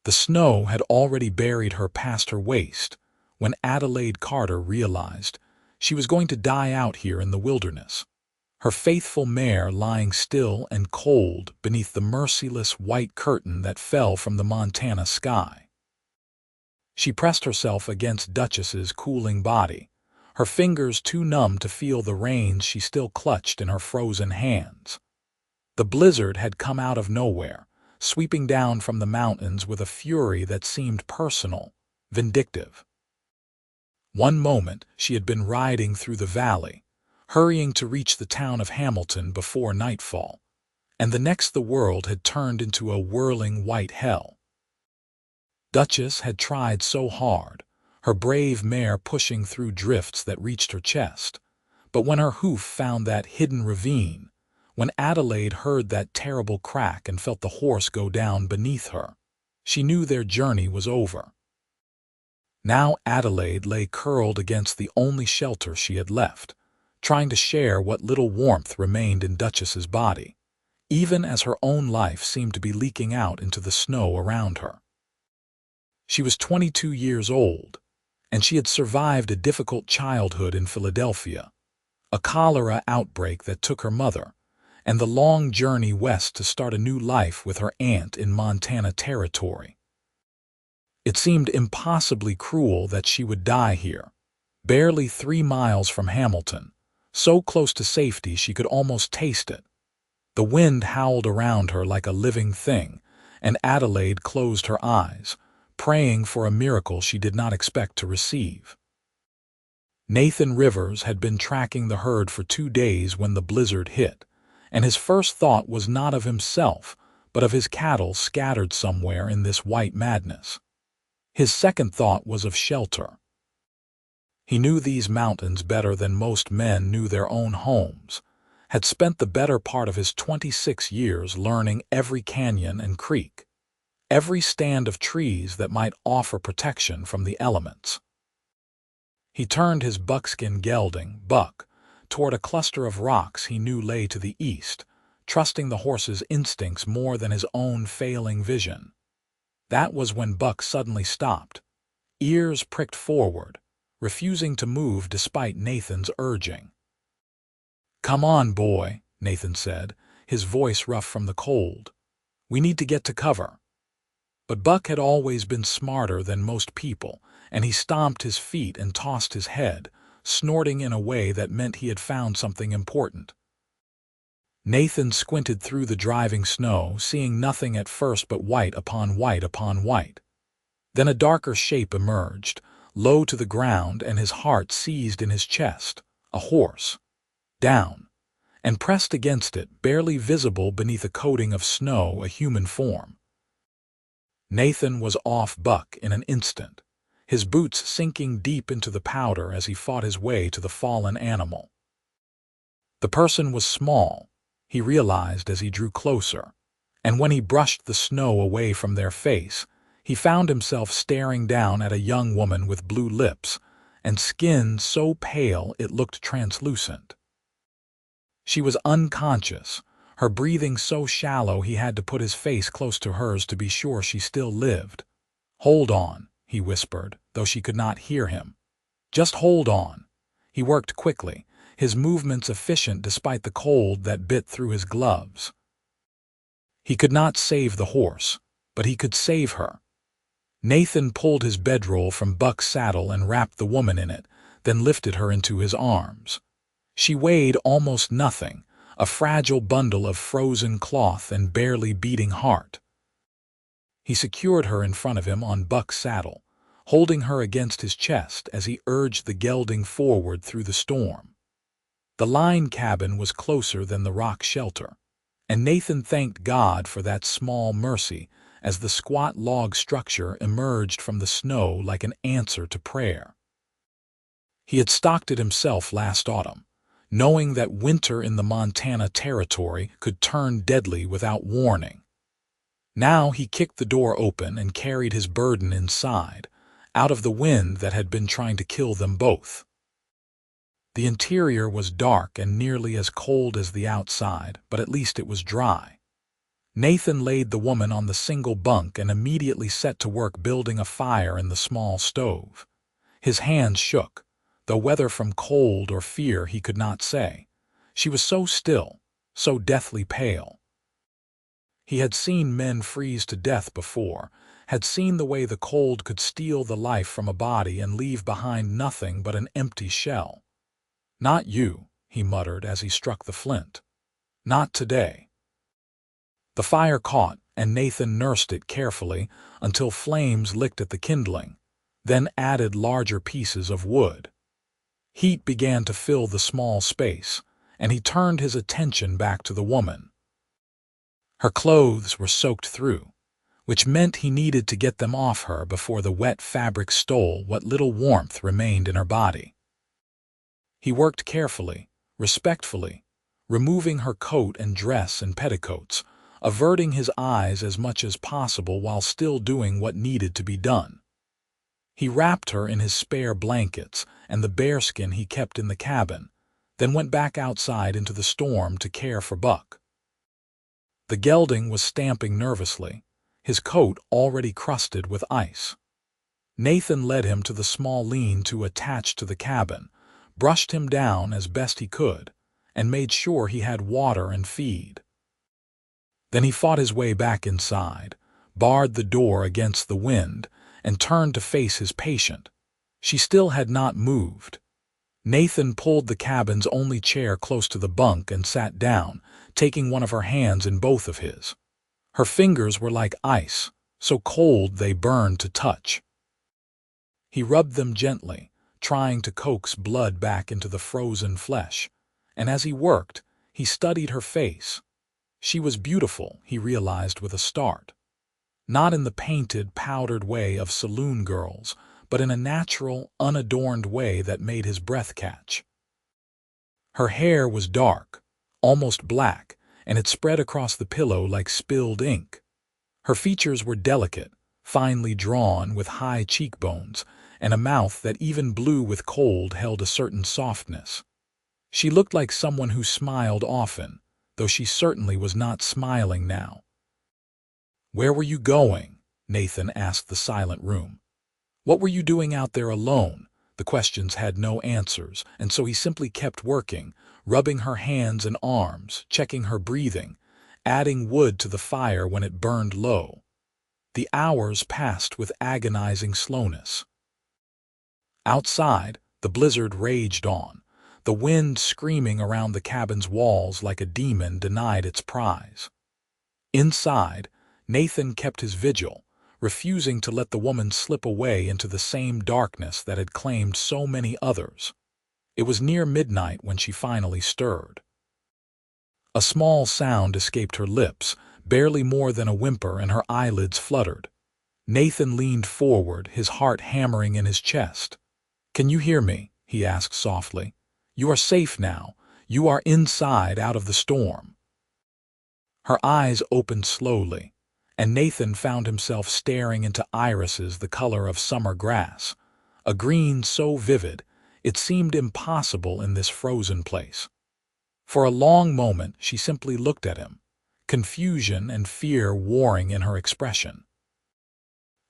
The snow had already buried her past her waist when Adelaide Carter realized she was going to die out here in the wilderness, her faithful mare lying still and cold beneath the merciless white curtain that fell from the Montana sky. She pressed herself against Duchess's cooling body, her fingers too numb to feel the reins she still clutched in her frozen hands. The blizzard had come out of nowhere, sweeping down from the mountains with a fury that seemed personal, vindictive. One moment she had been riding through the valley, hurrying to reach the town of Hamilton before nightfall, and the next the world had turned into a whirling white hell. Duchess had tried so hard, her brave mare pushing through drifts that reached her chest, but when her hoof found that hidden ravine, when Adelaide heard that terrible crack and felt the horse go down beneath her, she knew their journey was over. Now Adelaide lay curled against the only shelter she had left, trying to share what little warmth remained in Duchess's body, even as her own life seemed to be leaking out into the snow around her. She was 22 years old, and she had survived a difficult childhood in Philadelphia, a cholera outbreak that took her mother, and the long journey west to start a new life with her aunt in Montana Territory. It seemed impossibly cruel that she would die here, barely 3 miles from Hamilton, so close to safety she could almost taste it. The wind howled around her like a living thing, and Adelaide closed her eyes, praying for a miracle she did not expect to receive. Nathan Rivers had been tracking the herd for 2 days when the blizzard hit, and his first thought was not of himself, but of his cattle scattered somewhere in this white madness. His second thought was of shelter. He knew these mountains better than most men knew their own homes, had spent the better part of his 26 years learning every canyon and creek, every stand of trees that might offer protection from the elements. He turned his buckskin gelding, Buck, toward a cluster of rocks he knew lay to the east, trusting the horse's instincts more than his own failing vision. That was when Buck suddenly stopped, ears pricked forward, refusing to move despite Nathan's urging. "Come on, boy," Nathan said, his voice rough from the cold. "We need to get to cover." But Buck had always been smarter than most people, and he stomped his feet and tossed his head, snorting in a way that meant he had found something important. Nathan squinted through the driving snow, seeing nothing at first but white upon white upon white. Then a darker shape emerged, low to the ground, and his heart seized in his chest. A horse. Down. And pressed against it, barely visible beneath a coating of snow, a human form. Nathan was off Buck in an instant, his boots sinking deep into the powder as he fought his way to the fallen animal. The person was small, he realized as he drew closer, and when he brushed the snow away from their face, he found himself staring down at a young woman with blue lips and skin so pale it looked translucent. She was unconscious, her breathing so shallow he had to put his face close to hers to be sure she still lived. "Hold on," he whispered, though she could not hear him. "Just hold on." He worked quickly, his movements efficient despite the cold that bit through his gloves. He could not save the horse, but he could save her. Nathan pulled his bedroll from Buck's saddle and wrapped the woman in it, then lifted her into his arms. She weighed almost nothing, a fragile bundle of frozen cloth and barely beating heart. He secured her in front of him on Buck's saddle, holding her against his chest as he urged the gelding forward through the storm. The line cabin was closer than the rock shelter, and Nathan thanked God for that small mercy as the squat log structure emerged from the snow like an answer to prayer. He had stocked it himself last autumn, knowing that winter in the Montana Territory could turn deadly without warning. Now he kicked the door open and carried his burden inside, out of the wind that had been trying to kill them both. The interior was dark and nearly as cold as the outside, but at least it was dry. Nathan laid the woman on the single bunk and immediately set to work building a fire in the small stove. His hands shook, though whether from cold or fear he could not say. She was so still, so deathly pale. He had seen men freeze to death before, had seen the way the cold could steal the life from a body and leave behind nothing but an empty shell. "Not you," he muttered as he struck the flint. "Not today." The fire caught, and Nathan nursed it carefully until flames licked at the kindling, then added larger pieces of wood. Heat began to fill the small space, and he turned his attention back to the woman. Her clothes were soaked through, which meant he needed to get them off her before the wet fabric stole what little warmth remained in her body. He worked carefully, respectfully, removing her coat and dress and petticoats, averting his eyes as much as possible while still doing what needed to be done. He wrapped her in his spare blankets and the bearskin he kept in the cabin, then went back outside into the storm to care for Buck. The gelding was stamping nervously, his coat already crusted with ice. Nathan led him to the small lean-to attached to the cabin, brushed him down as best he could, and made sure he had water and feed. Then he fought his way back inside, barred the door against the wind, and turned to face his patient. She still had not moved. Nathan pulled the cabin's only chair close to the bunk and sat down, taking one of her hands in both of his. Her fingers were like ice, so cold they burned to touch. He rubbed them gently, trying to coax blood back into the frozen flesh, and as he worked, he studied her face. She was beautiful, he realized with a start. Not in the painted, powdered way of saloon girls, but in a natural, unadorned way that made his breath catch. Her hair was dark, almost black, and it spread across the pillow like spilled ink. Her features were delicate, finely drawn with high cheekbones, and a mouth that even blue with cold held a certain softness. She looked like someone who smiled often, though she certainly was not smiling now. "Where were you going?" Nathan asked the silent room. "What were you doing out there alone?" The questions had no answers, and so he simply kept working, rubbing her hands and arms, checking her breathing, adding wood to the fire when it burned low. The hours passed with agonizing slowness. Outside, the blizzard raged on, the wind screaming around the cabin's walls like a demon denied its prize. Inside, Nathan kept his vigil, refusing to let the woman slip away into the same darkness that had claimed so many others. It was near midnight when she finally stirred. A small sound escaped her lips, barely more than a whimper, and her eyelids fluttered. Nathan leaned forward, his heart hammering in his chest. "Can you hear me?" he asked softly. "You are safe now. You are inside, out of the storm." Her eyes opened slowly, and Nathan found himself staring into irises the color of summer grass, a green so vivid it seemed impossible in this frozen place. For a long moment she simply looked at him, confusion and fear warring in her expression.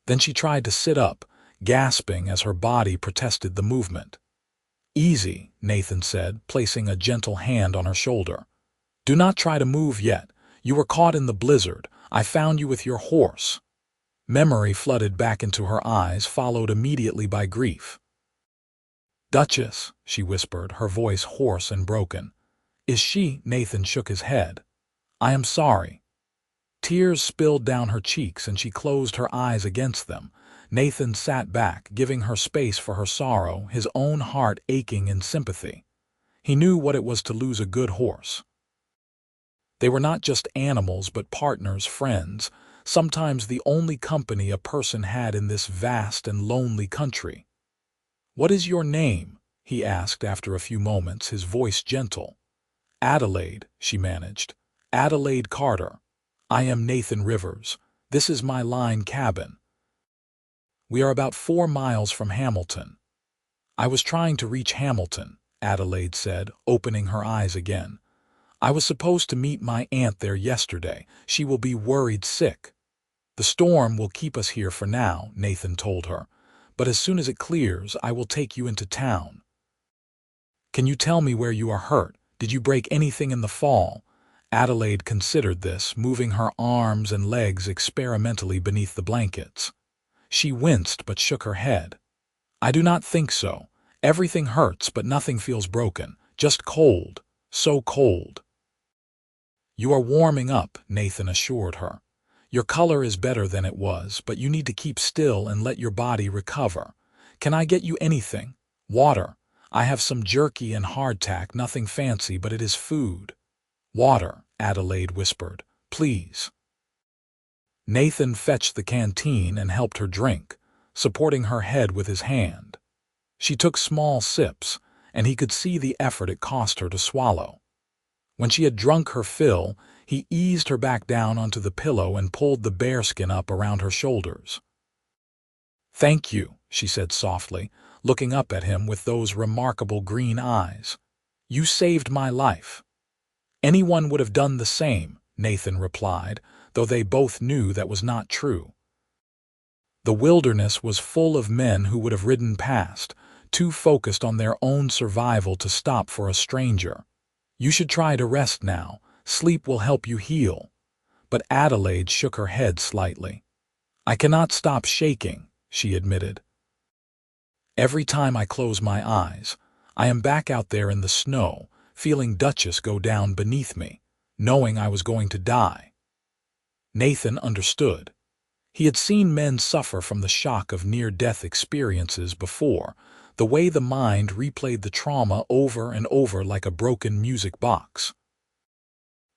Then she tried to sit up, gasping as her body protested the movement. "Easy," Nathan said, placing a gentle hand on her shoulder. "Do not try to move yet. You were caught in the blizzard. I found you with your horse." Memory flooded back into her eyes, followed immediately by grief. "Duchess," she whispered, her voice hoarse and broken. "Is she?" Nathan shook his head. "I am sorry." Tears spilled down her cheeks and she closed her eyes against them. Nathan sat back, giving her space for her sorrow, his own heart aching in sympathy. He knew what it was to lose a good horse. They were not just animals but partners, friends, sometimes the only company a person had in this vast and lonely country. "What is your name?" he asked after a few moments, his voice gentle. "Adelaide," she managed. "Adelaide Carter. I am Nathan Rivers. This is my line cabin. We are about 4 miles from Hamilton." "I was trying to reach Hamilton," Adelaide said, opening her eyes again. I was supposed to meet my aunt there yesterday. She will be worried sick. The storm will keep us here for now, Nathan told her. But as soon as it clears, I will take you into town. Can you tell me where you are hurt? Did you break anything in the fall? Adelaide considered this, moving her arms and legs experimentally beneath the blankets. She winced but shook her head. I do not think so. Everything hurts, but nothing feels broken. Just cold. So cold. You are warming up, Nathan assured her. Your color is better than it was, but you need to keep still and let your body recover. Can I get you anything? Water. I have some jerky and hardtack, nothing fancy, but it is food. Water, Adelaide whispered. Please. Nathan fetched the canteen and helped her drink, supporting her head with his hand. She took small sips, and he could see the effort it cost her to swallow. When she had drunk her fill, he eased her back down onto the pillow and pulled the bearskin up around her shoulders. Thank you, she said softly, looking up at him with those remarkable green eyes. You saved my life. Anyone would have done the same, Nathan replied, though they both knew that was not true. The wilderness was full of men who would have ridden past, too focused on their own survival to stop for a stranger. You should try to rest now. Sleep will help you heal. But Adelaide shook her head slightly. I cannot stop shaking, she admitted. Every time I close my eyes, I am back out there in the snow, feeling Duchess go down beneath me, knowing I was going to die. Nathan understood. He had seen men suffer from the shock of near-death experiences before, the way the mind replayed the trauma over and over like a broken music box.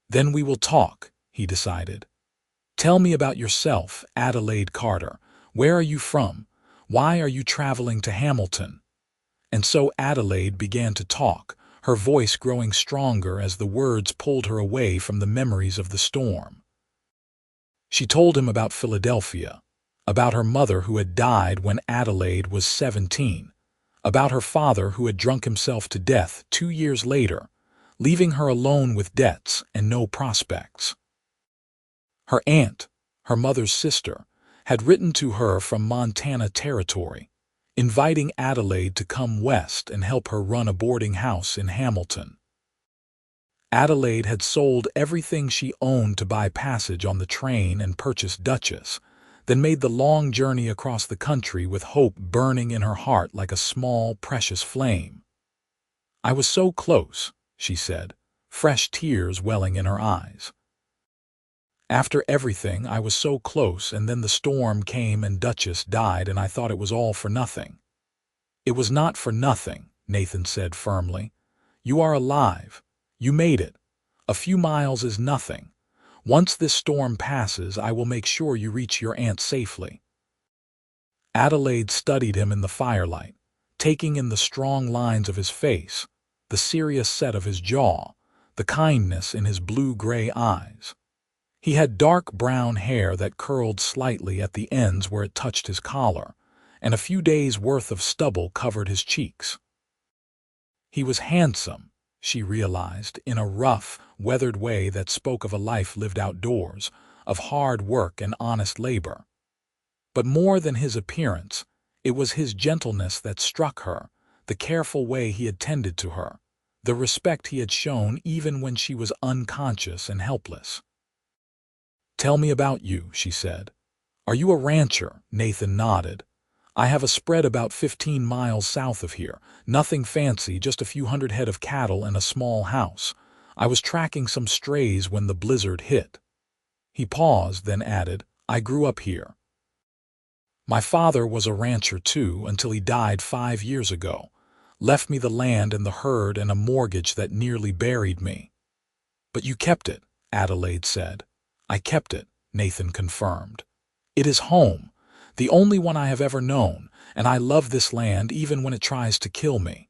Then we will talk, he decided. Tell me about yourself, Adelaide Carter. Where are you from? Why are you traveling to Hamilton? And so Adelaide began to talk, her voice growing stronger as the words pulled her away from the memories of the storm. She told him about Philadelphia, about her mother who had died when Adelaide was 17, about her father who had drunk himself to death 2 years later, leaving her alone with debts and no prospects. Her aunt, her mother's sister, had written to her from Montana Territory, inviting Adelaide to come west and help her run a boarding house in Hamilton. Adelaide had sold everything she owned to buy passage on the train and purchase Duchess, then made the long journey across the country with hope burning in her heart like a small, precious flame. I was so close, she said, fresh tears welling in her eyes. After everything, I was so close, and then the storm came and Duchess died, and I thought it was all for nothing. It was not for nothing, Nathan said firmly. You are alive. You made it. A few miles is nothing. Once this storm passes, I will make sure you reach your aunt safely. Adelaide studied him in the firelight, taking in the strong lines of his face, the serious set of his jaw, the kindness in his blue-gray eyes. He had dark brown hair that curled slightly at the ends where it touched his collar, and a few days' worth of stubble covered his cheeks. He was handsome, she realized, in a rough, weathered way that spoke of a life lived outdoors, of hard work and honest labor. But more than his appearance, it was his gentleness that struck her, the careful way he had tended to her, the respect he had shown even when she was unconscious and helpless. Tell me about you, she said. Are you a rancher? Nathan nodded. I have a spread about 15 miles south of here. Nothing fancy, just a few hundred head of cattle and a small house. I was tracking some strays when the blizzard hit. He paused, then added, I grew up here. My father was a rancher too until he died 5 years ago. Left me the land and the herd and a mortgage that nearly buried me. But you kept it, Adelaide said. I kept it, Nathan confirmed. It is home, the only one I have ever known, and I love this land even when it tries to kill me.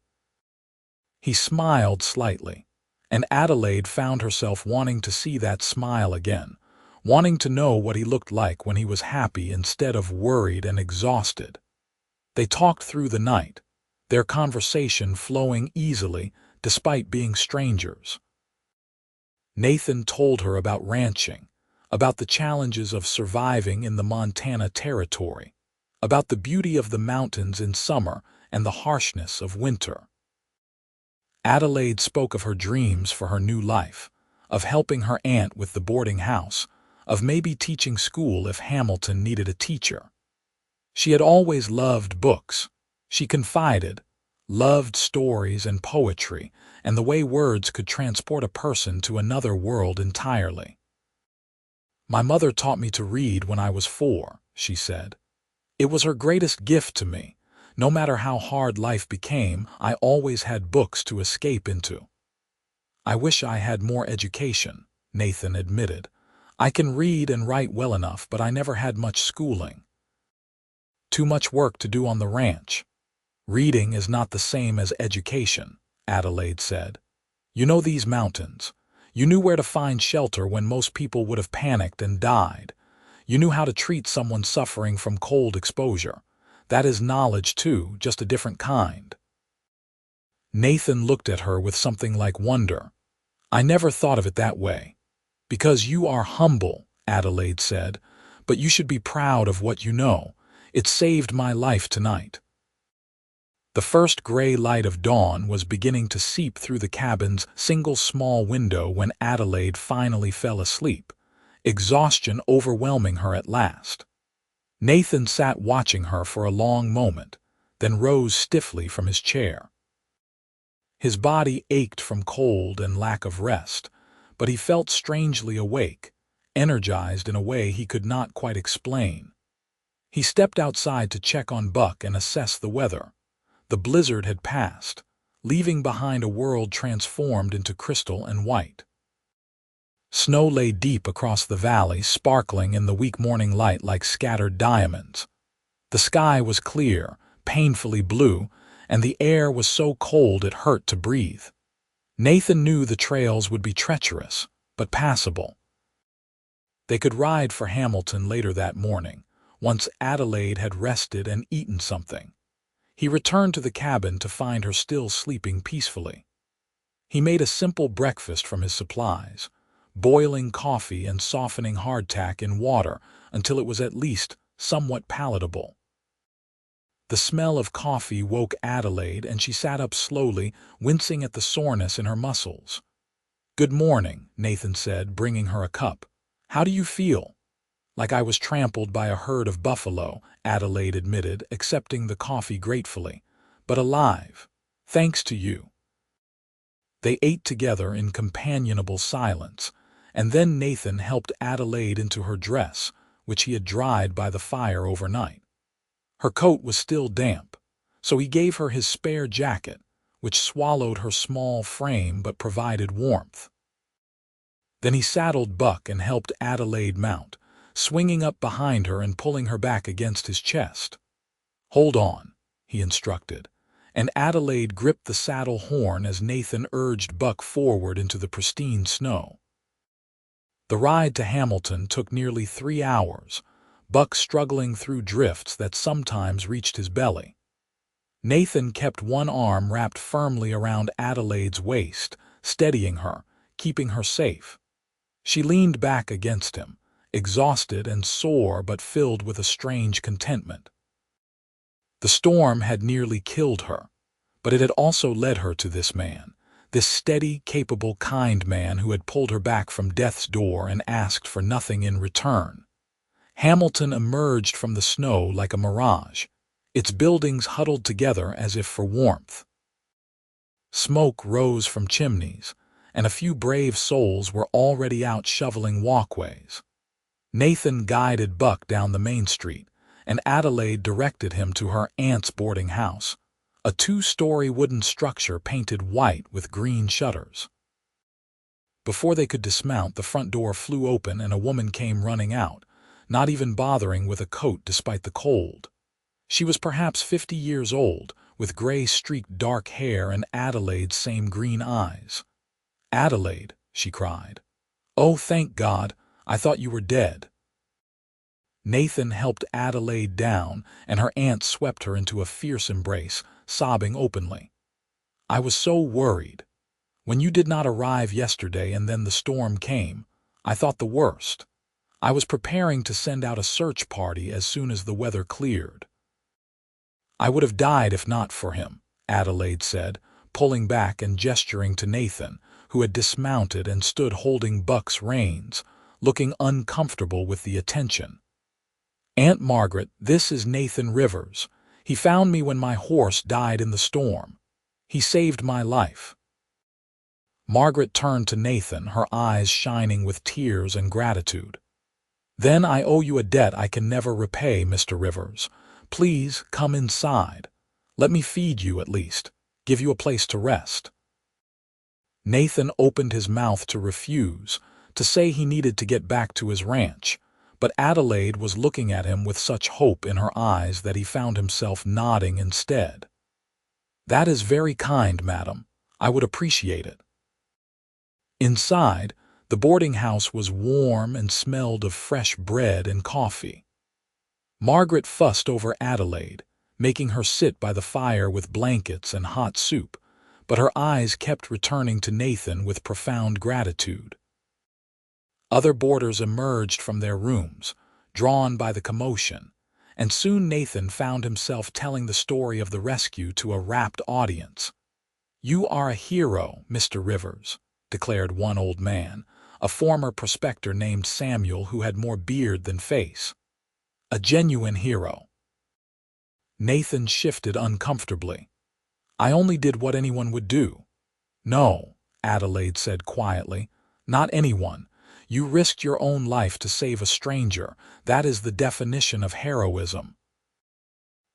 He smiled slightly, and Adelaide found herself wanting to see that smile again, wanting to know what he looked like when he was happy instead of worried and exhausted. They talked through the night, their conversation flowing easily despite being strangers. Nathan told her about ranching, about the challenges of surviving in the Montana Territory, about the beauty of the mountains in summer and the harshness of winter. Adelaide spoke of her dreams for her new life, of helping her aunt with the boarding house, of maybe teaching school if Hamilton needed a teacher. She had always loved books. She confided, loved stories and poetry, and the way words could transport a person to another world entirely. "My mother taught me to read when I was 4, she said. It was her greatest gift to me. No matter how hard life became, I always had books to escape into." "I wish I had more education," Nathan admitted. "I can read and write well enough, but I never had much schooling." "Too much work to do on the ranch." "Reading is not the same as education," Adelaide said. "You know these mountains. You knew where to find shelter when most people would have panicked and died. You knew how to treat someone suffering from cold exposure. That is knowledge too, just a different kind." Nathan looked at her with something like wonder. "I never thought of it that way." "Because you are humble," Adelaide said, "but you should be proud of what you know. It saved my life tonight." The first gray light of dawn was beginning to seep through the cabin's single small window when Adelaide finally fell asleep, exhaustion overwhelming her at last. Nathan sat watching her for a long moment, then rose stiffly from his chair. His body ached from cold and lack of rest, but he felt strangely awake, energized in a way he could not quite explain. He stepped outside to check on Buck and assess the weather. The blizzard had passed, leaving behind a world transformed into crystal and white. Snow lay deep across the valley, sparkling in the weak morning light like scattered diamonds. The sky was clear, painfully blue, and the air was so cold it hurt to breathe. Nathan knew the trails would be treacherous, but passable. They could ride for Hamilton later that morning, once Adelaide had rested and eaten something. He returned to the cabin to find her still sleeping peacefully. He made a simple breakfast from his supplies, boiling coffee and softening hardtack in water until it was at least somewhat palatable. The smell of coffee woke Adelaide, and she sat up slowly, wincing at the soreness in her muscles. "Good morning," Nathan said, bringing her a cup. "How do you feel?" "Like I was trampled by a herd of buffalo," Adelaide admitted, accepting the coffee gratefully. "But alive. Thanks to you." They ate together in companionable silence, and then Nathan helped Adelaide into her dress, which he had dried by the fire overnight. Her coat was still damp, so he gave her his spare jacket, which swallowed her small frame but provided warmth. Then he saddled Buck and helped Adelaide mount, swinging up behind her and pulling her back against his chest. "Hold on," he instructed, and Adelaide gripped the saddle horn as Nathan urged Buck forward into the pristine snow. The ride to Hamilton took nearly 3 hours, Buck struggling through drifts that sometimes reached his belly. Nathan kept one arm wrapped firmly around Adelaide's waist, steadying her, keeping her safe. She leaned back against him, exhausted and sore but filled with a strange contentment. The storm had nearly killed her, but it had also led her to this man, this steady, capable, kind man who had pulled her back from death's door and asked for nothing in return. Hamilton emerged from the snow like a mirage, its buildings huddled together as if for warmth. Smoke rose from chimneys, and a few brave souls were already out shoveling walkways. Nathan guided Buck down the main street, and Adelaide directed him to her aunt's boarding house, a 2-story wooden structure painted white with green shutters. Before they could dismount, the front door flew open and a woman came running out, not even bothering with a coat despite the cold. She was perhaps 50 years old, with gray-streaked dark hair and Adelaide's same green eyes. "Adelaide," she cried. "Oh, thank God, I thought you were dead." Nathan helped Adelaide down, and her aunt swept her into a fierce embrace, sobbing openly. "I was so worried. When you did not arrive yesterday and then the storm came, I thought the worst. I was preparing to send out a search party as soon as the weather cleared. I would have died if not for him, Adelaide said, pulling back and gesturing to Nathan, who had dismounted and stood holding Buck's reins, looking uncomfortable with the attention. Aunt Margaret, this is Nathan Rivers. He found me when my horse died in the storm. He saved my life. Margaret turned to Nathan, her eyes shining with tears and gratitude. Then I owe you a debt I can never repay, Mr. Rivers. Please come inside. Let me feed you at least, give you a place to rest. Nathan opened his mouth to refuse, to say he needed to get back to his ranch, but Adelaide was looking at him with such hope in her eyes that he found himself nodding instead. That is very kind, madam. I would appreciate it. Inside, the boarding house was warm and smelled of fresh bread and coffee. Margaret fussed over Adelaide, making her sit by the fire with blankets and hot soup, but her eyes kept returning to Nathan with profound gratitude. Other boarders emerged from their rooms, drawn by the commotion, and soon Nathan found himself telling the story of the rescue to a rapt audience. "You are a hero, Mr. Rivers," declared one old man, a former prospector named Samuel who had more beard than face. "A genuine hero." Nathan shifted uncomfortably. "I only did what anyone would do." "No," Adelaide said quietly, "not anyone. You risked your own life to save a stranger. That is the definition of heroism."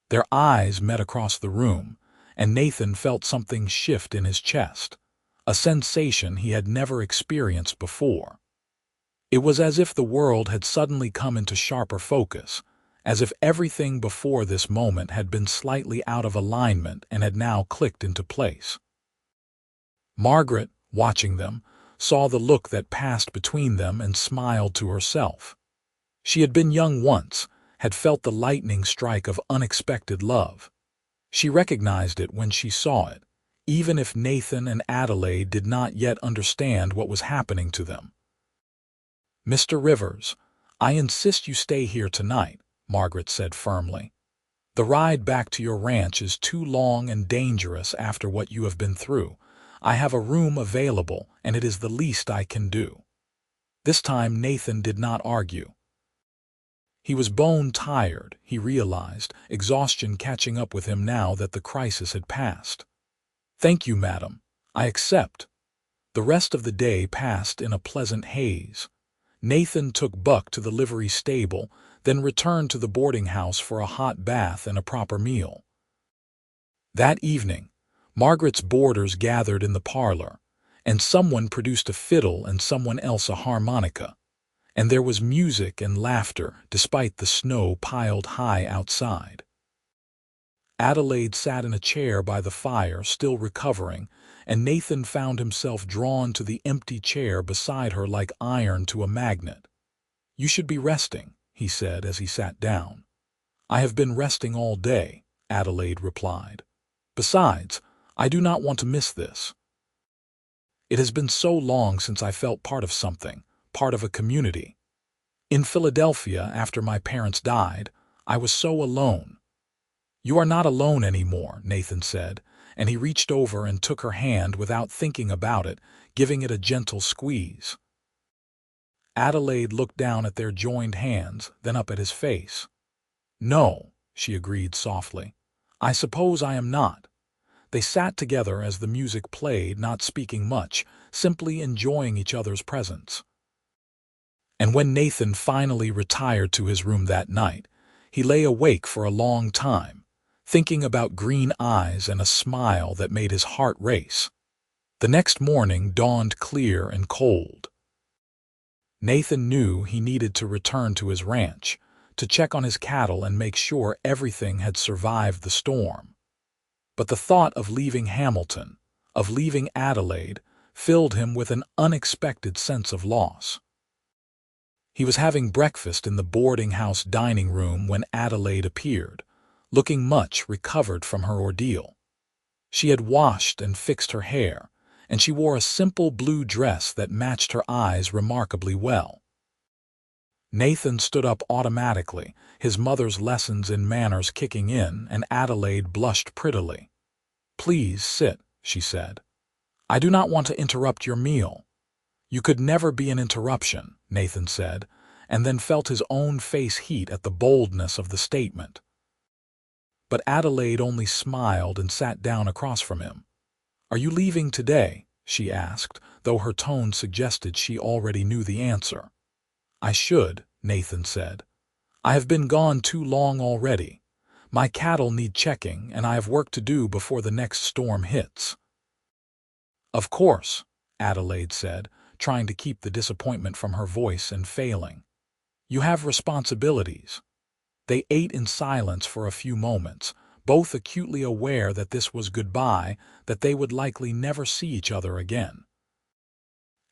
Their eyes met across the room, and Nathan felt something shift in his chest, a sensation he had never experienced before. It was as if the world had suddenly come into sharper focus, as if everything before this moment had been slightly out of alignment and had now clicked into place. Margaret, watching them, saw the look that passed between them and smiled to herself. She had been young once, had felt the lightning strike of unexpected love. She recognized it when she saw it, even if Nathan and Adelaide did not yet understand what was happening to them. "Mr. Rivers, I insist you stay here tonight," Margaret said firmly. "The ride back to your ranch is too long and dangerous after what you have been through. I have a room available, and it is the least I can do." This time Nathan did not argue. He was bone-tired, he realized, exhaustion catching up with him now that the crisis had passed. "Thank you, madam. I accept." The rest of the day passed in a pleasant haze. Nathan took Buck to the livery stable, then returned to the boarding house for a hot bath and a proper meal. That evening, Margaret's boarders gathered in the parlor, and someone produced a fiddle and someone else a harmonica, and there was music and laughter despite the snow piled high outside. Adelaide sat in a chair by the fire, still recovering, and Nathan found himself drawn to the empty chair beside her like iron to a magnet. "You should be resting," he said as he sat down. "I have been resting all day," Adelaide replied. "Besides, I do not want to miss this. It has been so long since I felt part of something, part of a community. In Philadelphia, after my parents died, I was so alone." "You are not alone anymore," Nathan said, and he reached over and took her hand without thinking about it, giving it a gentle squeeze. Adelaide looked down at their joined hands, then up at his face. "No," she agreed softly. "I suppose I am not." They sat together as the music played, not speaking much, simply enjoying each other's presence. And when Nathan finally retired to his room that night, he lay awake for a long time, thinking about green eyes and a smile that made his heart race. The next morning dawned clear and cold. Nathan knew he needed to return to his ranch, to check on his cattle and make sure everything had survived the storm. But the thought of leaving Hamilton, of leaving Adelaide, filled him with an unexpected sense of loss. He was having breakfast in the boarding house dining room when Adelaide appeared, looking much recovered from her ordeal. She had washed and fixed her hair, and she wore a simple blue dress that matched her eyes remarkably well. Nathan stood up automatically, his mother's lessons in manners kicking in, and Adelaide blushed prettily. "Please sit," she said. "I do not want to interrupt your meal." "You could never be an interruption," Nathan said, and then felt his own face heat at the boldness of the statement. But Adelaide only smiled and sat down across from him. "Are you leaving today?" she asked, though her tone suggested she already knew the answer. "I should," Nathan said. "I have been gone too long already. My cattle need checking, and I have work to do before the next storm hits." "Of course," Adelaide said, trying to keep the disappointment from her voice and failing. "You have responsibilities." They ate in silence for a few moments, both acutely aware that this was goodbye, that they would likely never see each other again.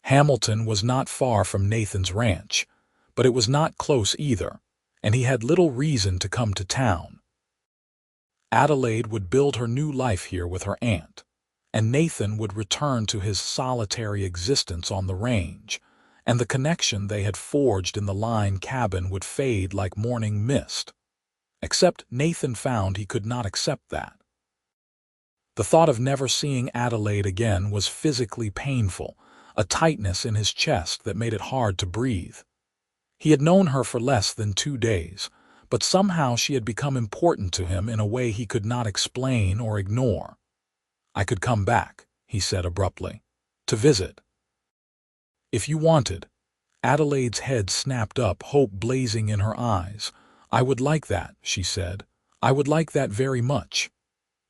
Hamilton was not far from Nathan's ranch, but it was not close either, and he had little reason to come to town. Adelaide would build her new life here with her aunt, and Nathan would return to his solitary existence on the range, and the connection they had forged in the line cabin would fade like morning mist. Except Nathan found he could not accept that. The thought of never seeing Adelaide again was physically painful, a tightness in his chest that made it hard to breathe. He had known her for less than 2 days, but somehow she had become important to him in a way he could not explain or ignore. "I could come back," he said abruptly, "to visit." "If you wanted." Adelaide's head snapped up, hope blazing in her eyes. "I would like that," she said. "I would like that very much."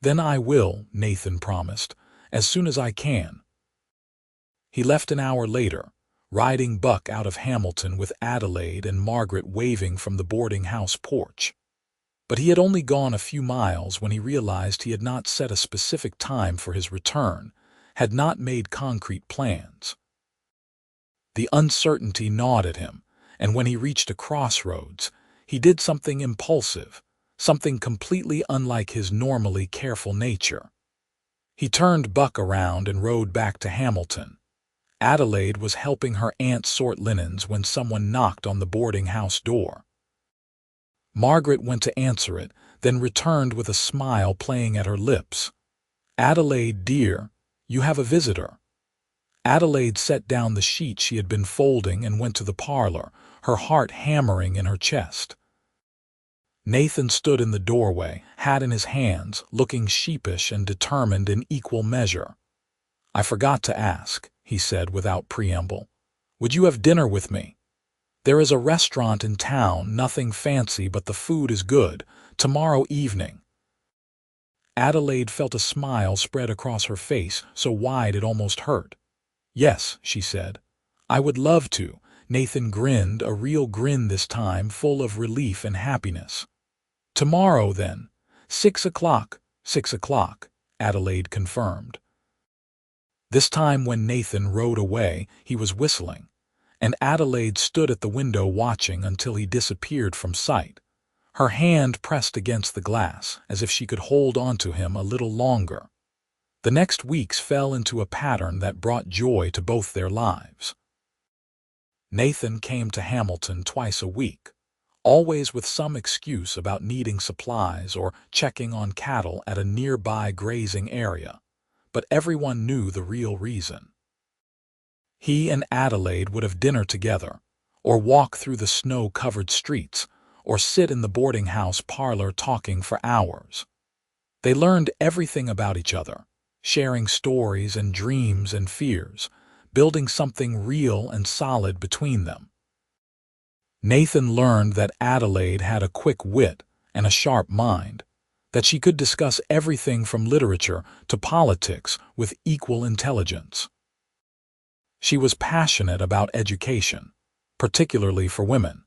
"Then I will," Nathan promised, "as soon as I can." He left an hour later, riding Buck out of Hamilton with Adelaide and Margaret waving from the boarding house porch. But he had only gone a few miles when he realized he had not set a specific time for his return, had not made concrete plans. The uncertainty gnawed at him, and when he reached a crossroads, he did something impulsive, something completely unlike his normally careful nature. He turned Buck around and rode back to Hamilton. Adelaide was helping her aunt sort linens when someone knocked on the boarding house door. Margaret went to answer it, then returned with a smile playing at her lips. "Adelaide, dear, you have a visitor." Adelaide set down the sheet she had been folding and went to the parlor, her heart hammering in her chest. Nathan stood in the doorway, hat in his hands, looking sheepish and determined in equal measure. "I forgot to ask," he said without preamble. "Would you have dinner with me? There is a restaurant in town, nothing fancy, but the food is good, tomorrow evening." Adelaide felt a smile spread across her face, so wide it almost hurt. "Yes," she said. "I would love to." Nathan grinned, a real grin this time, full of relief and happiness. "Tomorrow, then. 6 o'clock." 6 o'clock, Adelaide confirmed. This time when Nathan rode away, he was whistling, and Adelaide stood at the window watching until he disappeared from sight, her hand pressed against the glass, as if she could hold on to him a little longer. The next weeks fell into a pattern that brought joy to both their lives. Nathan came to Hamilton twice a week, always with some excuse about needing supplies or checking on cattle at a nearby grazing area, but everyone knew the real reason. He and Adelaide would have dinner together, or walk through the snow-covered streets, or sit in the boarding house parlor talking for hours. They learned everything about each other, sharing stories and dreams and fears, building something real and solid between them. Nathan learned that Adelaide had a quick wit and a sharp mind, that she could discuss everything from literature to politics with equal intelligence. She was passionate about education, particularly for women,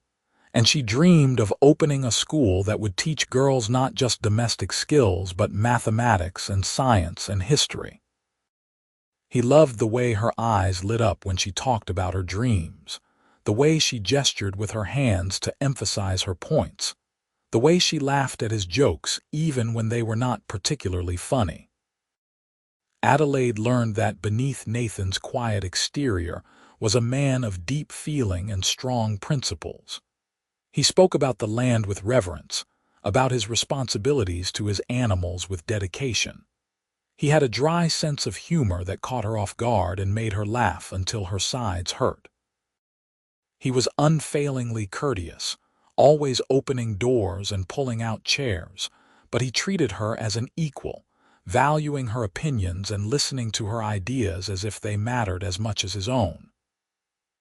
and she dreamed of opening a school that would teach girls not just domestic skills but mathematics and science and history. He loved the way her eyes lit up when she talked about her dreams, the way she gestured with her hands to emphasize her points, the way she laughed at his jokes even when they were not particularly funny. Adelaide learned that beneath Nathan's quiet exterior was a man of deep feeling and strong principles. He spoke about the land with reverence, about his responsibilities to his animals with dedication. He had a dry sense of humor that caught her off guard and made her laugh until her sides hurt. He was unfailingly courteous, always opening doors and pulling out chairs, but he treated her as an equal, valuing her opinions and listening to her ideas as if they mattered as much as his own.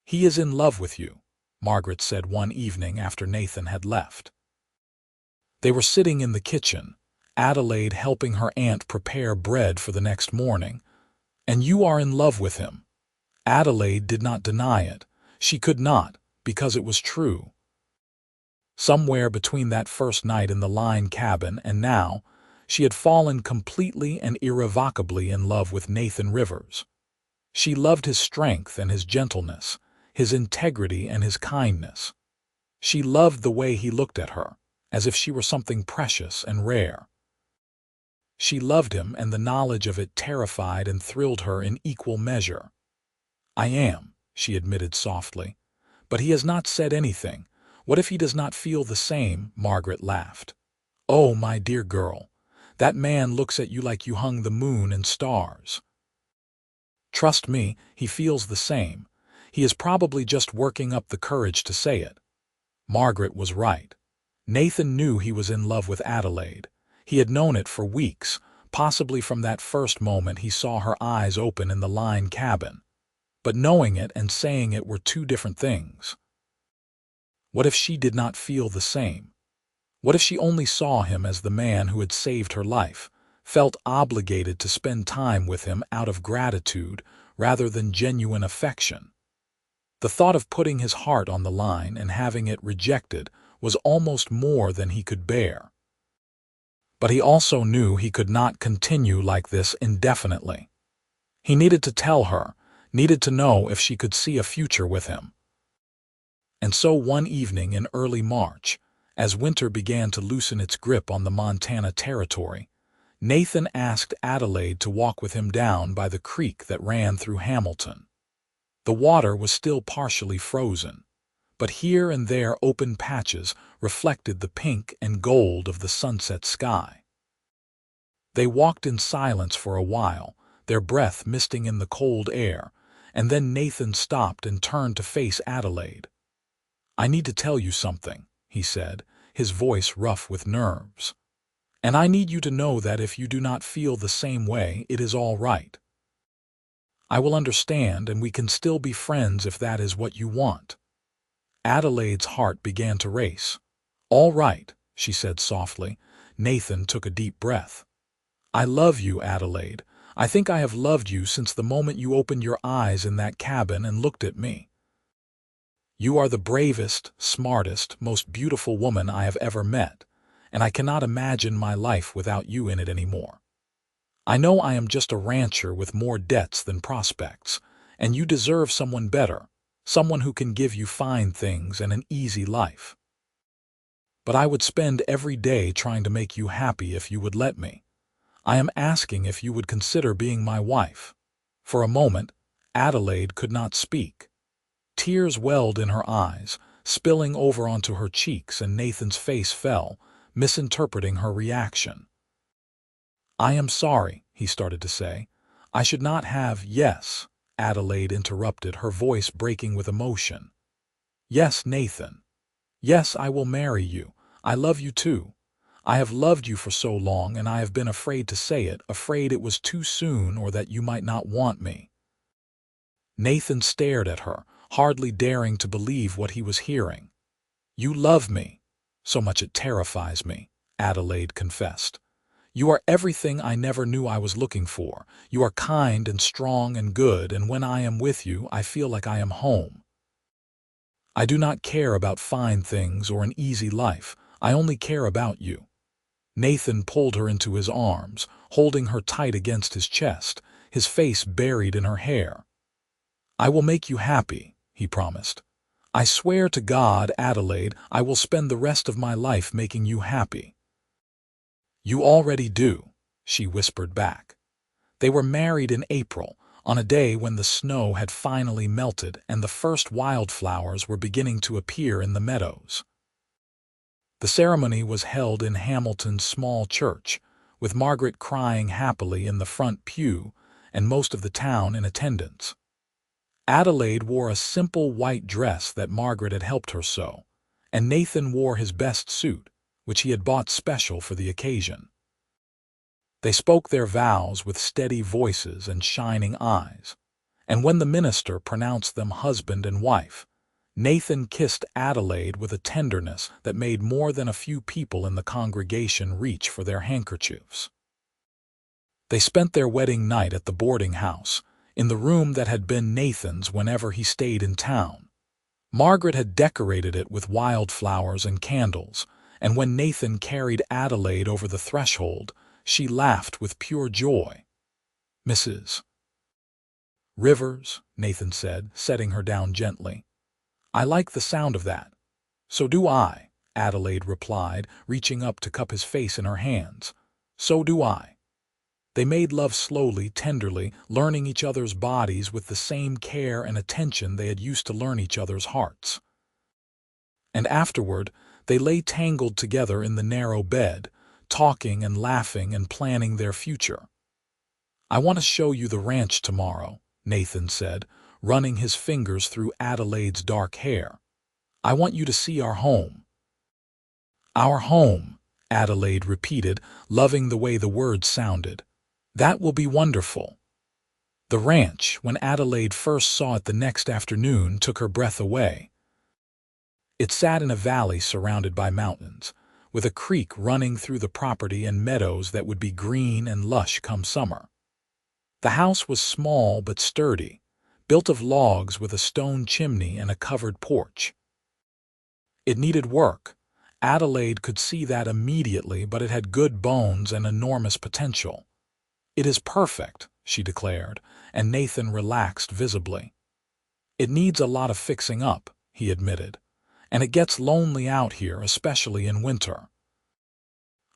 "He is in love with you," Margaret said one evening after Nathan had left. They were sitting in the kitchen, Adelaide helping her aunt prepare bread for the next morning. "And you are in love with him." Adelaide did not deny it. She could not, because it was true. Somewhere between that first night in the line cabin and now, she had fallen completely and irrevocably in love with Nathan Rivers. She loved his strength and his gentleness, his integrity and his kindness. She loved the way he looked at her, as if she were something precious and rare. She loved him, and the knowledge of it terrified and thrilled her in equal measure. "I am," she admitted softly. "But he has not said anything. What if he does not feel the same?" Margaret laughed. "Oh, my dear girl, that man looks at you like you hung the moon and stars. Trust me, he feels the same. He is probably just working up the courage to say it." Margaret was right. Nathan knew he was in love with Adelaide. He had known it for weeks, possibly from that first moment he saw her eyes open in the line cabin. But knowing it and saying it were two different things. What if she did not feel the same? What if she only saw him as the man who had saved her life, felt obligated to spend time with him out of gratitude rather than genuine affection? The thought of putting his heart on the line and having it rejected was almost more than he could bear. But he also knew he could not continue like this indefinitely. He needed to tell her, needed to know if she could see a future with him. And so one evening in early March, as winter began to loosen its grip on the Montana territory, Nathan asked Adelaide to walk with him down by the creek that ran through Hamilton. The water was still partially frozen, but here and there open patches reflected the pink and gold of the sunset sky. They walked in silence for a while, their breath misting in the cold air, and then Nathan stopped and turned to face Adelaide. "I need to tell you something," he said, his voice rough with nerves. "And I need you to know that if you do not feel the same way, it is all right. I will understand, and we can still be friends if that is what you want." Adelaide's heart began to race. "All right," she said softly. Nathan took a deep breath. "I love you, Adelaide. I think I have loved you since the moment you opened your eyes in that cabin and looked at me. You are the bravest, smartest, most beautiful woman I have ever met, and I cannot imagine my life without you in it anymore. I know I am just a rancher with more debts than prospects, and you deserve someone better, someone who can give you fine things and an easy life. But I would spend every day trying to make you happy if you would let me. I am asking if you would consider being my wife." For a moment, Adelaide could not speak. Tears welled in her eyes, spilling over onto her cheeks, and Nathan's face fell, misinterpreting her reaction. "I am sorry," he started to say. "I should not have—" "Yes," Adelaide interrupted, her voice breaking with emotion. "Yes, Nathan. Yes, I will marry you. I love you too. I have loved you for so long, and I have been afraid to say it, afraid it was too soon or that you might not want me." Nathan stared at her, hardly daring to believe what he was hearing. "You love me. So much it terrifies me," Adelaide confessed. "You are everything I never knew I was looking for. You are kind and strong and good, and when I am with you, I feel like I am home. I do not care about fine things or an easy life. I only care about you." Nathan pulled her into his arms, holding her tight against his chest, his face buried in her hair. "I will make you happy," he promised. "I swear to God, Adelaide, I will spend the rest of my life making you happy." "You already do," she whispered back. They were married in April, on a day when the snow had finally melted and the first wildflowers were beginning to appear in the meadows. The ceremony was held in Hamilton's small church, with Margaret crying happily in the front pew and most of the town in attendance. Adelaide wore a simple white dress that Margaret had helped her sew, and Nathan wore his best suit, which he had bought special for the occasion. They spoke their vows with steady voices and shining eyes, and when the minister pronounced them husband and wife, Nathan kissed Adelaide with a tenderness that made more than a few people in the congregation reach for their handkerchiefs. They spent their wedding night at the boarding house, in the room that had been Nathan's whenever he stayed in town. Margaret had decorated it with wildflowers and candles, and when Nathan carried Adelaide over the threshold, she laughed with pure joy. "Mrs. Rivers," Nathan said, setting her down gently. "I like the sound of that." "So do I," Adelaide replied, reaching up to cup his face in her hands. "So do I." They made love slowly, tenderly, learning each other's bodies with the same care and attention they had used to learn each other's hearts. And afterward, they lay tangled together in the narrow bed, talking and laughing and planning their future. "I want to show you the ranch tomorrow," Nathan said, running his fingers through Adelaide's dark hair. "I want you to see our home." "Our home," Adelaide repeated, loving the way the words sounded. "That will be wonderful." The ranch, when Adelaide first saw it the next afternoon, took her breath away. It sat in a valley surrounded by mountains, with a creek running through the property and meadows that would be green and lush come summer. The house was small but sturdy, built of logs with a stone chimney and a covered porch. It needed work. Adelaide could see that immediately, but it had good bones and enormous potential. "It is perfect," she declared, and Nathan relaxed visibly. "It needs a lot of fixing up," he admitted, "and it gets lonely out here, especially in winter."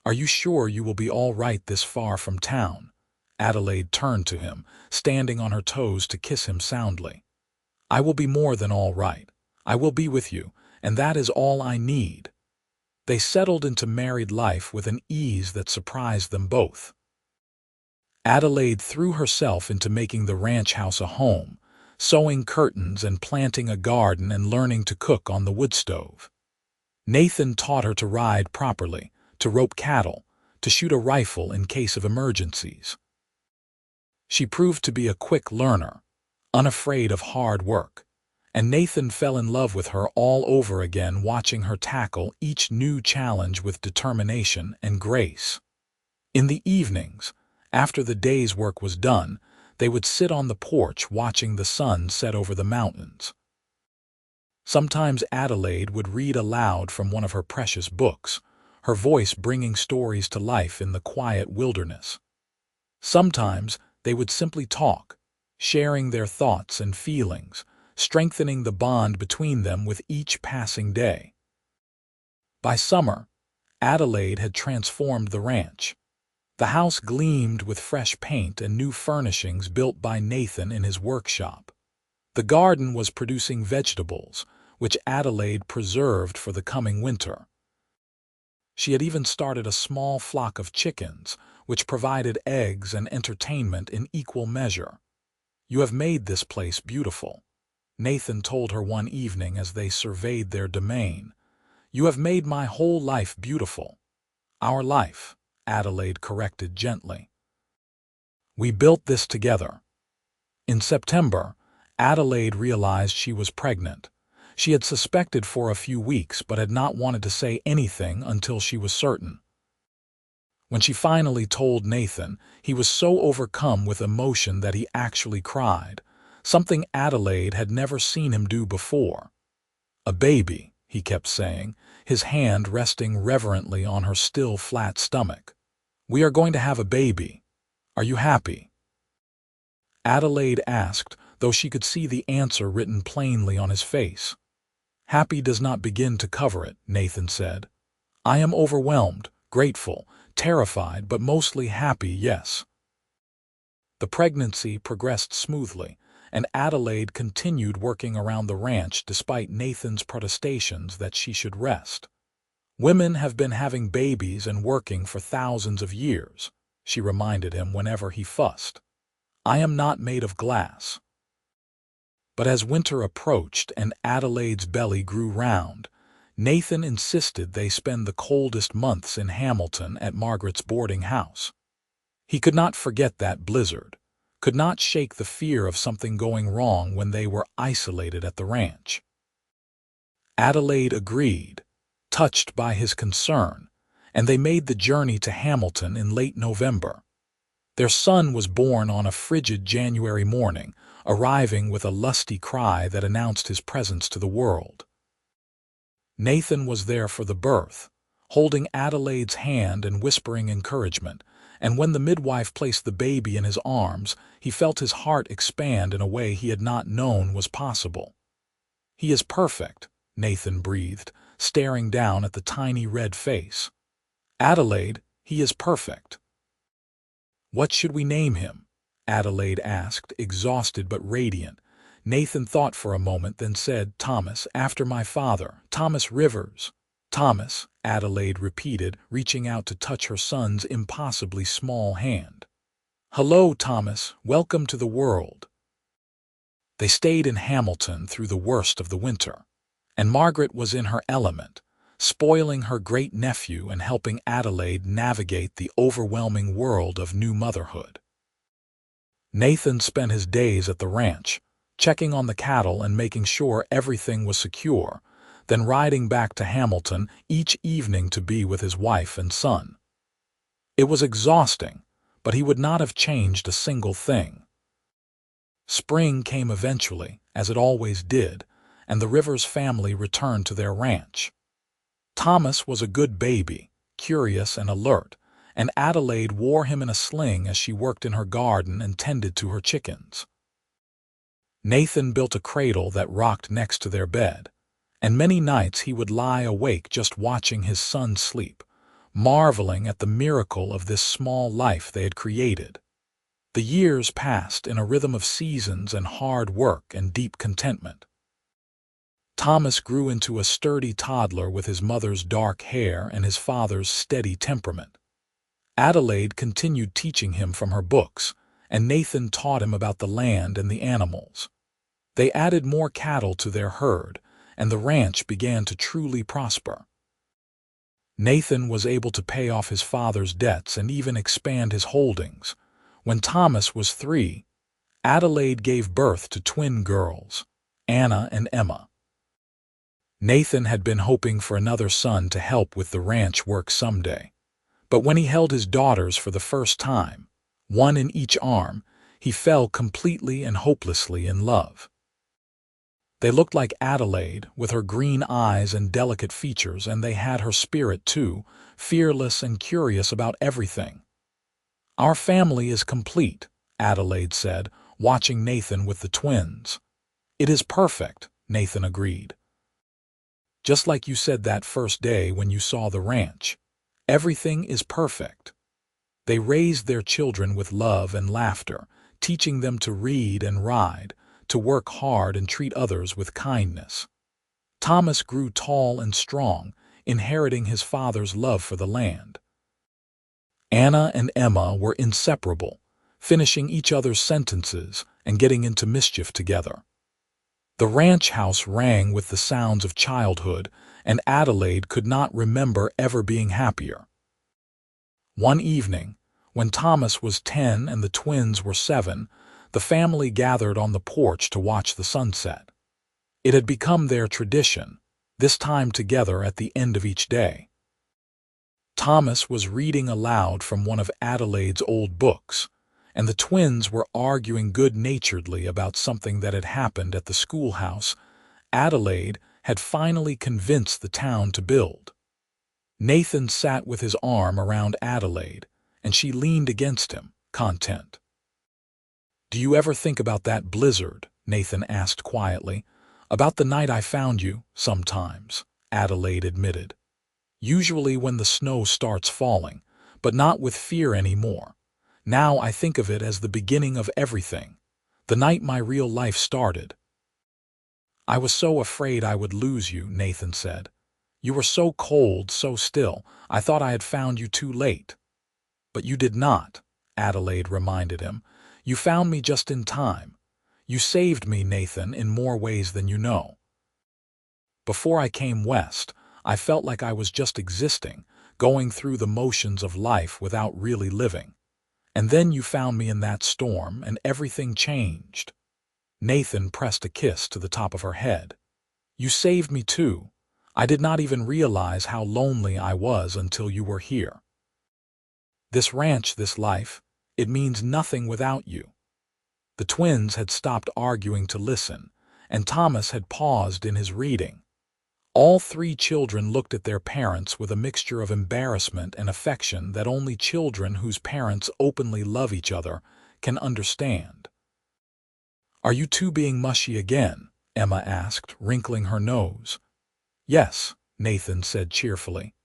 "Are you sure you will be all right this far from town?" Adelaide turned to him, standing on her toes to kiss him soundly. "I will be more than all right. I will be with you, and that is all I need." They settled into married life with an ease that surprised them both. Adelaide threw herself into making the ranch house a home, sewing curtains and planting a garden and learning to cook on the wood stove. Nathan taught her to ride properly, to rope cattle, to shoot a rifle in case of emergencies. She proved to be a quick learner, unafraid of hard work, and Nathan fell in love with her all over again, watching her tackle each new challenge with determination and grace. In the evenings, after the day's work was done, they would sit on the porch watching the sun set over the mountains. Sometimes Adelaide would read aloud from one of her precious books, her voice bringing stories to life in the quiet wilderness. Sometimes they would simply talk, sharing their thoughts and feelings, strengthening the bond between them with each passing day. By summer, Adelaide had transformed the ranch. The house gleamed with fresh paint and new furnishings built by Nathan in his workshop. The garden was producing vegetables, which Adelaide preserved for the coming winter. She had even started a small flock of chickens, which provided eggs and entertainment in equal measure. "You have made this place beautiful," Nathan told her one evening as they surveyed their domain. "You have made my whole life beautiful." "Our life," Adelaide corrected gently. "We built this together." In September, Adelaide realized she was pregnant. She had suspected for a few weeks but had not wanted to say anything until she was certain. When she finally told Nathan, he was so overcome with emotion that he actually cried, something Adelaide had never seen him do before. "A baby," he kept saying, his hand resting reverently on her still flat stomach. "We are going to have a baby. Are you happy?" Adelaide asked, though she could see the answer written plainly on his face. "Happy does not begin to cover it," Nathan said. "I am overwhelmed, grateful, terrified, but mostly happy, yes." The pregnancy progressed smoothly, and Adelaide continued working around the ranch despite Nathan's protestations that she should rest. "Women have been having babies and working for thousands of years," she reminded him whenever he fussed. "I am not made of glass." But as winter approached and Adelaide's belly grew round, Nathan insisted they spend the coldest months in Hamilton at Margaret's boarding house. He could not forget that blizzard, could not shake the fear of something going wrong when they were isolated at the ranch. Adelaide agreed, touched by his concern, and they made the journey to Hamilton in late November. Their son was born on a frigid January morning, arriving with a lusty cry that announced his presence to the world. Nathan was there for the birth, holding Adelaide's hand and whispering encouragement, and when the midwife placed the baby in his arms, he felt his heart expand in a way he had not known was possible. "He is perfect," Nathan breathed, staring down at the tiny red face. "Adelaide, he is perfect." "What should we name him?" Adelaide asked, exhausted but radiant. Nathan thought for a moment, then said, "Thomas, after my father, Thomas Rivers." "Thomas," Adelaide repeated, reaching out to touch her son's impossibly small hand. "Hello, Thomas. Welcome to the world." They stayed in Hamilton through the worst of the winter, and Margaret was in her element, spoiling her great-nephew and helping Adelaide navigate the overwhelming world of new motherhood. Nathan spent his days at the ranch, checking on the cattle and making sure everything was secure, then riding back to Hamilton each evening to be with his wife and son. It was exhausting, but he would not have changed a single thing. Spring came eventually, as it always did, and the Rivers family returned to their ranch. Thomas was a good baby, curious and alert, and Adelaide wore him in a sling as she worked in her garden and tended to her chickens. Nathan built a cradle that rocked next to their bed, and many nights he would lie awake just watching his son sleep, marveling at the miracle of this small life they had created. The years passed in a rhythm of seasons and hard work and deep contentment. Thomas grew into a sturdy toddler with his mother's dark hair and his father's steady temperament. Adelaide continued teaching him from her books, and Nathan taught him about the land and the animals. They added more cattle to their herd, and the ranch began to truly prosper. Nathan was able to pay off his father's debts and even expand his holdings. When Thomas was 3, Adelaide gave birth to twin girls, Anna and Emma. Nathan had been hoping for another son to help with the ranch work someday, but when he held his daughters for the first time, one in each arm, he fell completely and hopelessly in love. They looked like Adelaide, with her green eyes and delicate features, and they had her spirit too, fearless and curious about everything. "Our family is complete," Adelaide said, watching Nathan with the twins. "It is perfect," Nathan agreed. "Just like you said that first day when you saw the ranch. Everything is perfect." They raised their children with love and laughter, teaching them to read and ride, to work hard and treat others with kindness. Thomas grew tall and strong, inheriting his father's love for the land. Anna and Emma were inseparable, finishing each other's sentences and getting into mischief together. The ranch house rang with the sounds of childhood, and Adelaide could not remember ever being happier. One evening, when Thomas was 10 and the twins were 7, the family gathered on the porch to watch the sunset. It had become their tradition, this time together at the end of each day. Thomas was reading aloud from one of Adelaide's old books, and the twins were arguing good-naturedly about something that had happened at the schoolhouse Adelaide had finally convinced the town to build. Nathan sat with his arm around Adelaide, and she leaned against him, content. "Do you ever think about that blizzard?" Nathan asked quietly. "About the night I found you, sometimes," Adelaide admitted. "Usually when the snow starts falling, but not with fear anymore. Now I think of it as the beginning of everything, the night my real life started. I was so afraid I would lose you, Nathan said. You were so cold, so still, I thought I had found you too late. But you did not, Adelaide reminded him. You found me just in time. You saved me, Nathan, in more ways than you know. Before I came west, I felt like I was just existing, going through the motions of life without really living. And then you found me in that storm, and everything changed. Nathan pressed a kiss to the top of her head. You saved me too. I did not even realize how lonely I was until you were here. This ranch, this life, it means nothing without you. The twins had stopped arguing to listen, and Thomas had paused in his reading. All three children looked at their parents with a mixture of embarrassment and affection that only children whose parents openly love each other can understand. Are you two being mushy again? Emma asked, wrinkling her nose. Yes, Nathan said cheerfully.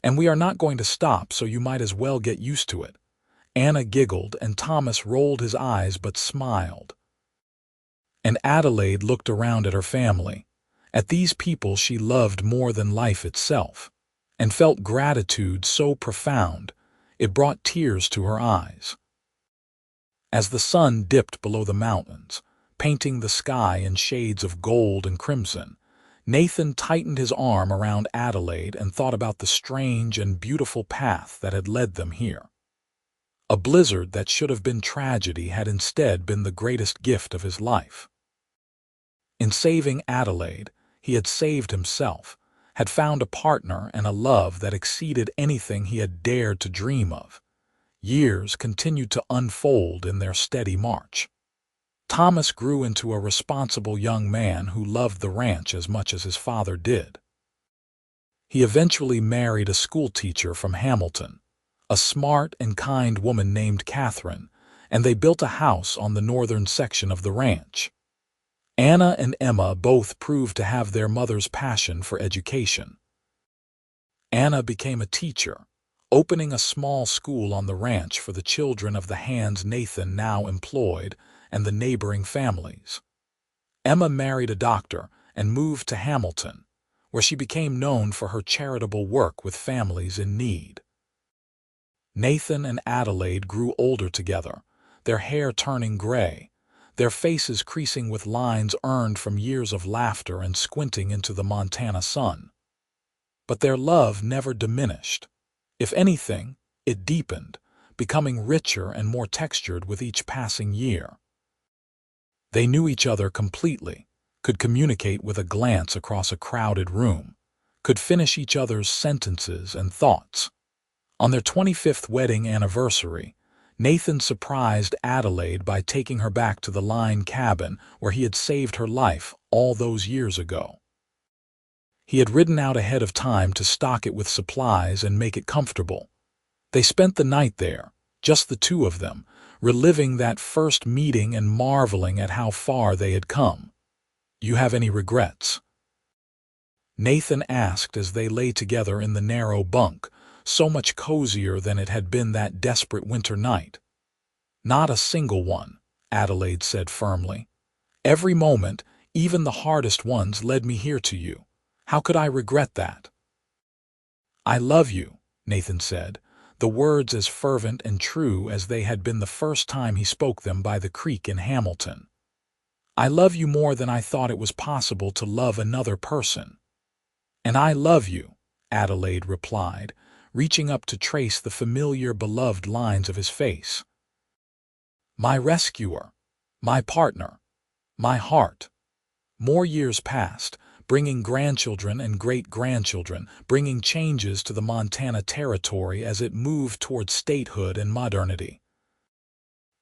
And we are not going to stop, so you might as well get used to it. Anna giggled, and Thomas rolled his eyes but smiled. And Adelaide looked around at her family, at these people she loved more than life itself, and felt gratitude so profound it brought tears to her eyes. As the sun dipped below the mountains, painting the sky in shades of gold and crimson, Nathan tightened his arm around Adelaide and thought about the strange and beautiful path that had led them here. A blizzard that should have been tragedy had instead been the greatest gift of his life. In saving Adelaide, he had saved himself, had found a partner and a love that exceeded anything he had dared to dream of. Years continued to unfold in their steady march. Thomas grew into a responsible young man who loved the ranch as much as his father did. He eventually married a schoolteacher from Hamilton, a smart and kind woman named Catherine, and they built a house on the northern section of the ranch. Anna and Emma both proved to have their mother's passion for education. Anna became a teacher, opening a small school on the ranch for the children of the hands Nathan now employed and the neighboring families. Emma married a doctor and moved to Hamilton, where she became known for her charitable work with families in need. Nathan and Adelaide grew older together, their hair turning gray, their faces creasing with lines earned from years of laughter and squinting into the Montana sun. But their love never diminished. If anything, it deepened, becoming richer and more textured with each passing year. They knew each other completely, could communicate with a glance across a crowded room, could finish each other's sentences and thoughts. On their 25th wedding anniversary, Nathan surprised Adelaide by taking her back to the Line cabin where he had saved her life all those years ago. He had ridden out ahead of time to stock it with supplies and make it comfortable. They spent the night there, just the two of them, reliving that first meeting and marveling at how far they had come. You have any regrets? Nathan asked as they lay together in the narrow bunk, so much cozier than it had been that desperate winter night. Not a single one, Adelaide said firmly. Every moment, even the hardest ones, led me here to you. How could I regret that? I love you, Nathan said, the words as fervent and true as they had been the first time he spoke them by the creek in Hamilton. I love you more than I thought it was possible to love another person. And I love you, Adelaide replied, reaching up to trace the familiar, beloved lines of his face. My rescuer, my partner, my heart. More years passed, bringing grandchildren and great-grandchildren, bringing changes to the Montana territory as it moved toward statehood and modernity.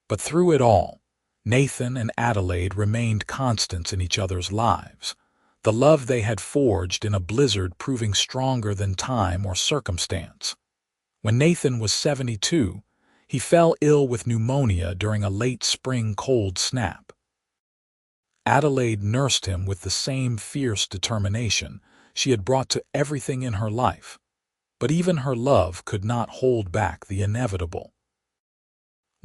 But through it all, Nathan and Adelaide remained constants in each other's lives, the love they had forged in a blizzard proving stronger than time or circumstance. When Nathan was 72, he fell ill with pneumonia during a late spring cold snap. Adelaide nursed him with the same fierce determination she had brought to everything in her life, but even her love could not hold back the inevitable.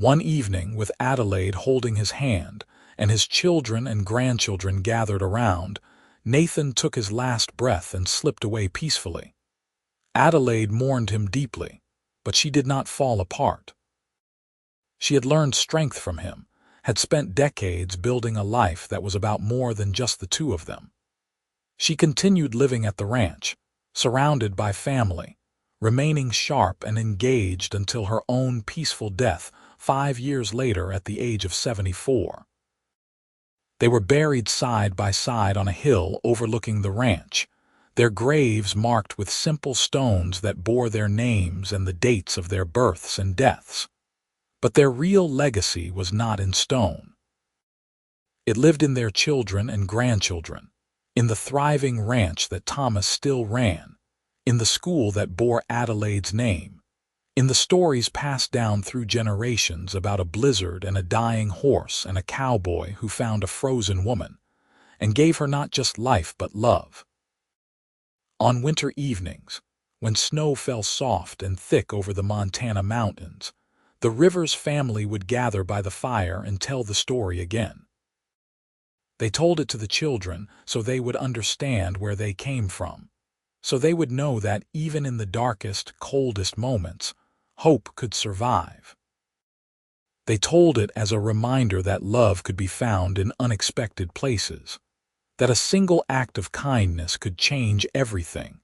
One evening, with Adelaide holding his hand and his children and grandchildren gathered around, Nathan took his last breath and slipped away peacefully. Adelaide mourned him deeply, but she did not fall apart. She had learned strength from him, had spent decades building a life that was about more than just the two of them. She continued living at the ranch, surrounded by family, remaining sharp and engaged until her own peaceful death 5 years later at the age of 74. They were buried side by side on a hill overlooking the ranch, their graves marked with simple stones that bore their names and the dates of their births and deaths. But their real legacy was not in stone. It lived in their children and grandchildren, in the thriving ranch that Thomas still ran, in the school that bore Adelaide's name, in the stories passed down through generations about a blizzard and a dying horse and a cowboy who found a frozen woman and gave her not just life but love. On winter evenings, when snow fell soft and thick over the Montana mountains, the Rivers family would gather by the fire and tell the story again. They told it to the children so they would understand where they came from, so they would know that even in the darkest, coldest moments, hope could survive. They told it as a reminder that love could be found in unexpected places, that a single act of kindness could change everything,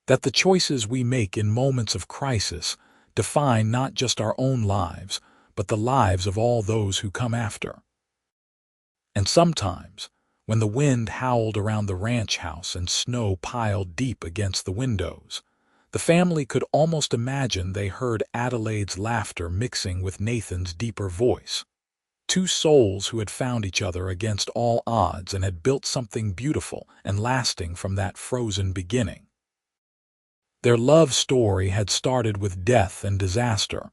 that the choices we make in moments of crisis define not just our own lives, but the lives of all those who come after. And sometimes, when the wind howled around the ranch house and snow piled deep against the windows, the family could almost imagine they heard Adelaide's laughter mixing with Nathan's deeper voice. Two souls who had found each other against all odds and had built something beautiful and lasting from that frozen beginning. Their love story had started with death and disaster,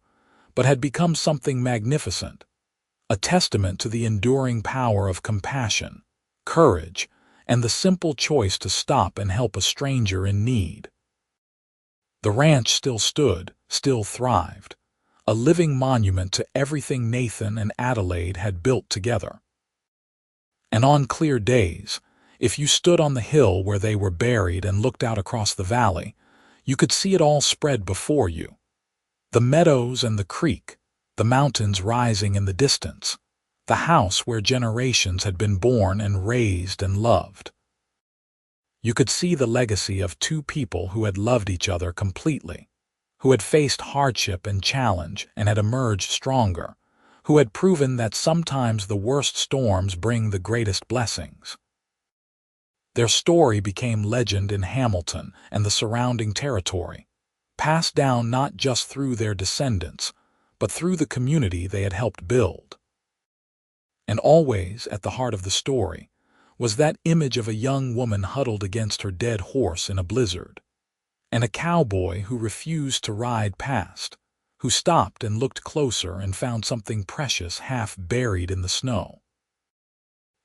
but had become something magnificent, a testament to the enduring power of compassion, courage, and the simple choice to stop and help a stranger in need. The ranch still stood, still thrived, a living monument to everything Nathan and Adelaide had built together. And on clear days, if you stood on the hill where they were buried and looked out across the valley, you could see it all spread before you. The meadows and the creek, the mountains rising in the distance, the house where generations had been born and raised and loved. You could see the legacy of two people who had loved each other completely, who had faced hardship and challenge and had emerged stronger, who had proven that sometimes the worst storms bring the greatest blessings. Their story became legend in Hamilton and the surrounding territory, passed down not just through their descendants, but through the community they had helped build. And always at the heart of the story was that image of a young woman huddled against her dead horse in a blizzard, and a cowboy who refused to ride past, who stopped and looked closer and found something precious half buried in the snow.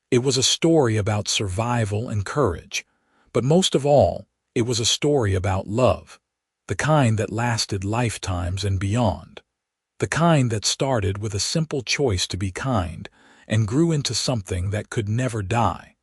It was a story about survival and courage, but most of all, it was a story about love, the kind that lasted lifetimes and beyond, the kind that started with a simple choice to be kind and grew into something that could never die.